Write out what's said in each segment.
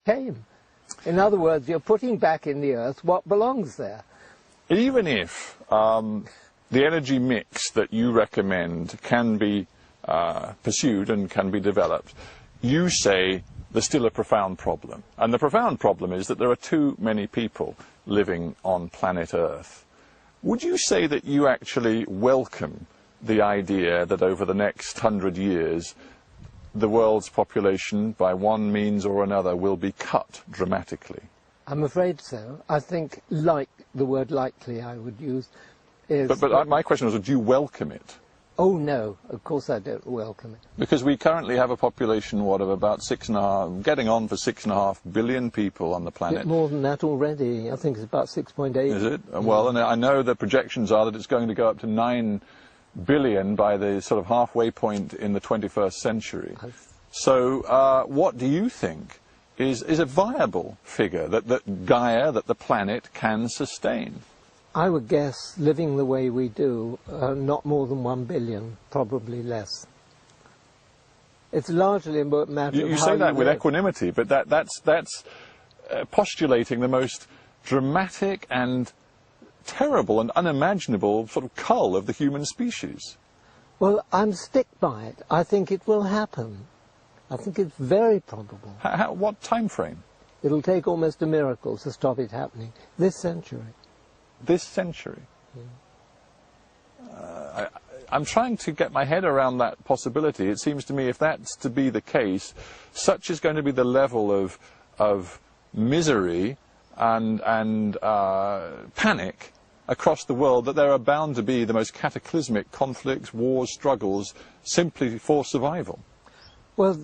came. In other words, you're putting back in the earth what belongs there. Even if the energy mix that you recommend can be pursued and can be developed, you say there's still a profound problem. And the profound problem is that there are too many people living on planet Earth. Would you say that you actually welcome the idea that over the next 100 years the world's population, by one means or another, will be cut dramatically? I'm afraid so. I think the word likely I would use is... But my question was, do you welcome it? Oh, no, of course I don't welcome it. Because we currently have a population, what, of about 6.5, getting on for 6.5 billion people on the planet. A bit more than that already. I think it's about 6.8. Is it? Well, and I know the projections are that it's going to go up to 9 billion by the sort of halfway point in the 21st century. So what do you think is a viable figure that Gaia, that the planet can sustain? I would guess, living the way we do, not more than 1 billion, probably less. It's largely a matter of how you say that with live. equanimity, but that's postulating the most dramatic and terrible and unimaginable sort of cull of the human species. Well, I'm stick by it. I think it will happen. I think it's very probable. What time frame? It'll take almost a miracle to stop it happening. This century. This century? I'm trying to get my head around that possibility. It seems to me if that's to be the case, such is going to be the level of misery and panic across the world that there are bound to be the most cataclysmic conflicts, wars, struggles, simply for survival. Well,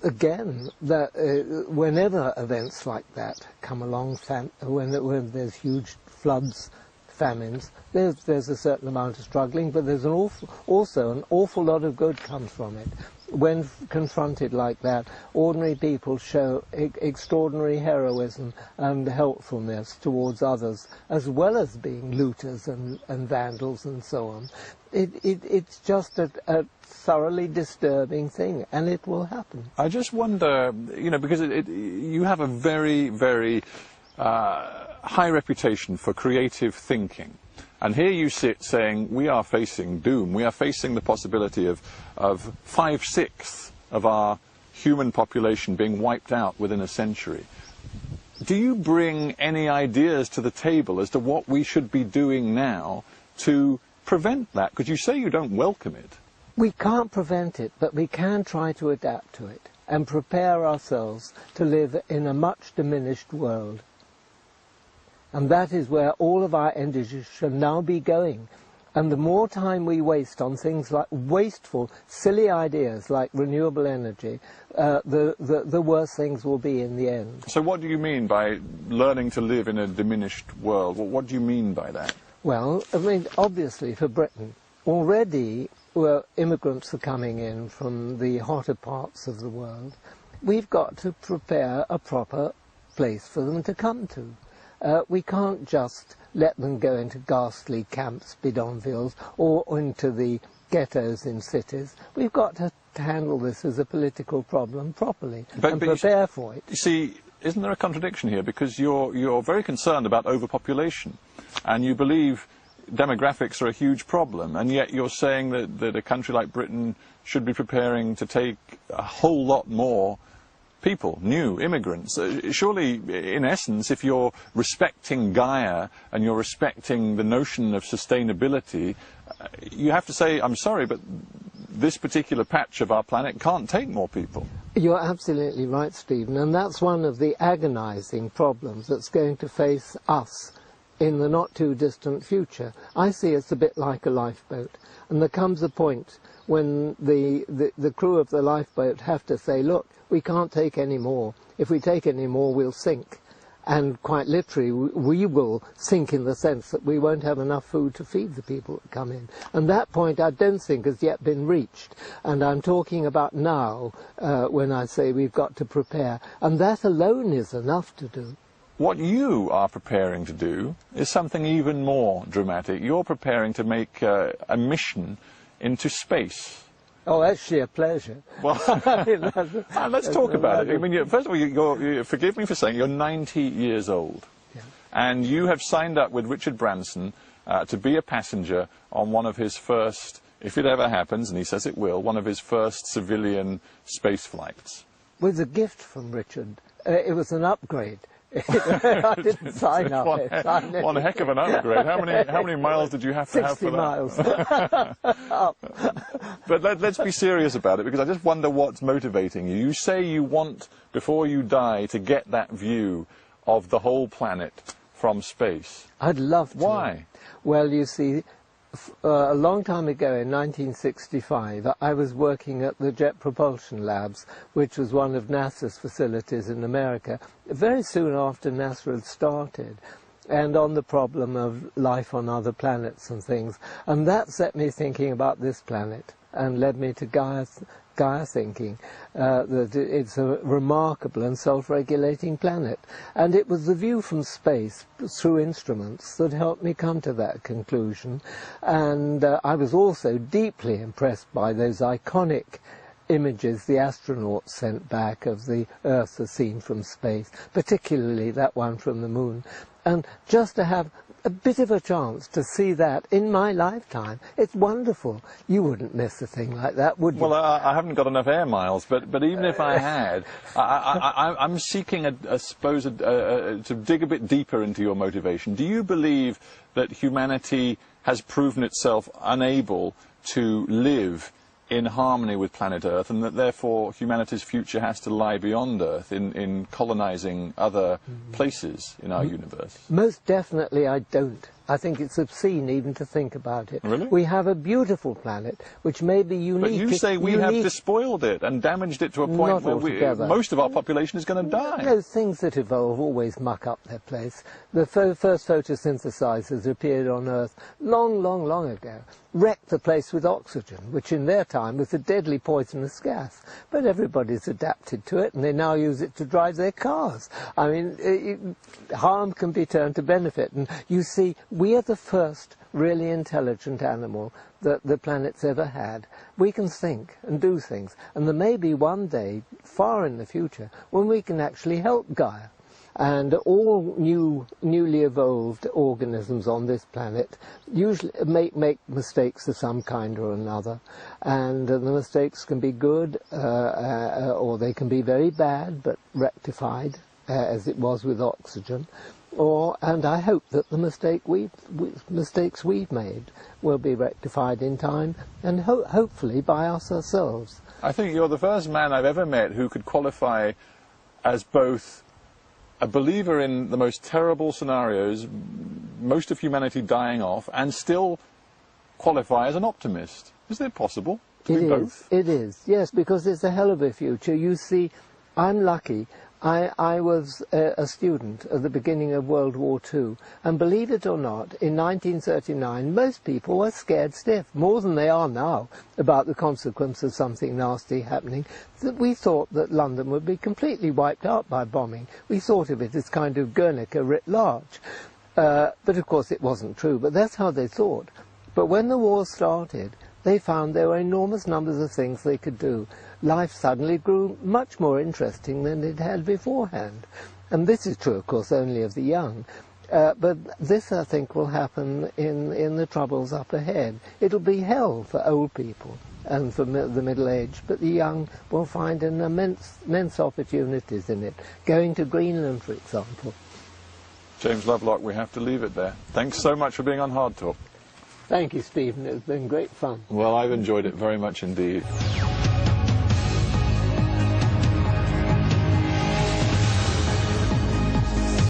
again, whenever events like that come along, when there's huge floods, famines, there's a certain amount of struggling, but there's also an awful lot of good comes from it. When confronted like that, ordinary people show extraordinary heroism and helpfulness towards others, as well as being looters and vandals and so on. It's just a thoroughly disturbing thing, and it will happen. I just wonder, because you have a very, very high reputation for creative thinking. And here you sit saying, we are facing doom. We are facing the possibility of 5/6 of our human population being wiped out within a century. Do you bring any ideas to the table as to what we should be doing now to prevent that? Because you say you don't welcome it. We can't prevent it, but we can try to adapt to it and prepare ourselves to live in a much diminished world. And that is where all of our energies should now be going. And the more time we waste on things like wasteful, silly ideas like renewable energy, the worse things will be in the end. So what do you mean by learning to live in a diminished world? What do you mean by that? Well, I mean, obviously for Britain, already immigrants are coming in from the hotter parts of the world. We've got to prepare a proper place for them to come to. We can't just let them go into ghastly camps, bidonvilles, or into the ghettos in cities. We've got to handle this as a political problem properly and prepare for it. You see, isn't there a contradiction here? Because you're very concerned about overpopulation, and you believe demographics are a huge problem, and yet you're saying that a country like Britain should be preparing to take a whole lot more people, new immigrants. Surely, in essence, if you're respecting Gaia and you're respecting the notion of sustainability, you have to say, I'm sorry, but this particular patch of our planet can't take more people. You're absolutely right, Stephen, and that's one of the agonizing problems that's going to face us in the not too distant future. I see it's a bit like a lifeboat, and there comes a point when the crew of the lifeboat have to say, look, we can't take any more. If we take any more, we'll sink. And quite literally, we will sink in the sense that we won't have enough food to feed the people that come in. And that point I don't think has yet been reached. And I'm talking about now when I say we've got to prepare. And that alone is enough to do. What you are preparing to do is something even more dramatic. You're preparing to make a mission into space. Oh, that's sheer pleasure. Well, let's talk about it. I mean, first of all, forgive me for saying you're 90 years old. Yeah. And you have signed up with Richard Branson to be a passenger on one of his first, if it ever happens, and he says it will, one of his first civilian space flights. With a gift from Richard. It was an upgrade. I didn't sign up. One heck of an upgrade. How many miles did you have to have for that? 60 miles. But let's be serious about it, because I just wonder what's motivating you. You say you want, before you die, to get that view of the whole planet from space. I'd love to. Why? Well, you see, a long time ago, in 1965, I was working at the Jet Propulsion Labs, which was one of NASA's facilities in America, very soon after NASA had started, and on the problem of life on other planets and things. And that set me thinking about this planet and led me to Gaia thinking that it's a remarkable and self-regulating planet. And it was the view from space through instruments that helped me come to that conclusion. And I was also deeply impressed by those iconic images the astronauts sent back of the Earth as seen from space, particularly that one from the moon. And just to have a bit of a chance to see that in my lifetime, it's wonderful. You wouldn't miss a thing like that, would you? Well, I haven't got enough air miles, but even if I had, I'm seeking, to dig a bit deeper into your motivation. Do you believe that humanity has proven itself unable to live in harmony with planet Earth, and that therefore humanity's future has to lie beyond Earth in colonizing other places in our universe? Most definitely I don't. I think it's obscene even to think about it. Really? We have a beautiful planet which may be unique. But you say we have despoiled it and damaged it to a point where most of our population is going to die. No, things that evolve always muck up their place. The first photosynthesizers appeared on Earth long, long, long ago, wrecked the place with oxygen, which in their time was a deadly poisonous gas. But everybody's adapted to it, and they now use it to drive their cars. I mean, harm can be turned to benefit. And you see, we are the first really intelligent animal that the planet's ever had. We can think and do things, and there may be one day, far in the future, when we can actually help Gaia. And all newly evolved organisms on this planet usually make mistakes of some kind or another, and the mistakes can be good or they can be very bad but rectified, as it was with oxygen. And I hope that the mistakes we've made will be rectified in time, and hopefully by us ourselves. I think you're the first man I've ever met who could qualify as both a believer in the most terrible scenarios, most of humanity dying off, and still qualify as an optimist. Isn't it possible to do both? It is, yes, because it's a hell of a future. You see, I'm lucky. I was a student at the beginning of World War II, and believe it or not, in 1939 most people were scared stiff, more than they are now, about the consequence of something nasty happening. That we thought that London would be completely wiped out by bombing. We thought of it as kind of Guernica writ large. But of course it wasn't true, but that's how they thought. But when the war started, they found there were enormous numbers of things they could do. Life suddenly grew much more interesting than it had beforehand. And this is true, of course, only of the young. But this, I think, will happen in the troubles up ahead. It'll be hell for old people and for the middle-aged, but the young will find an immense opportunities in it. Going to Greenland, for example. James Lovelock, we have to leave it there. Thanks so much for being on Hard Talk. Thank you, Stephen. It's been great fun. Well, I've enjoyed it very much indeed.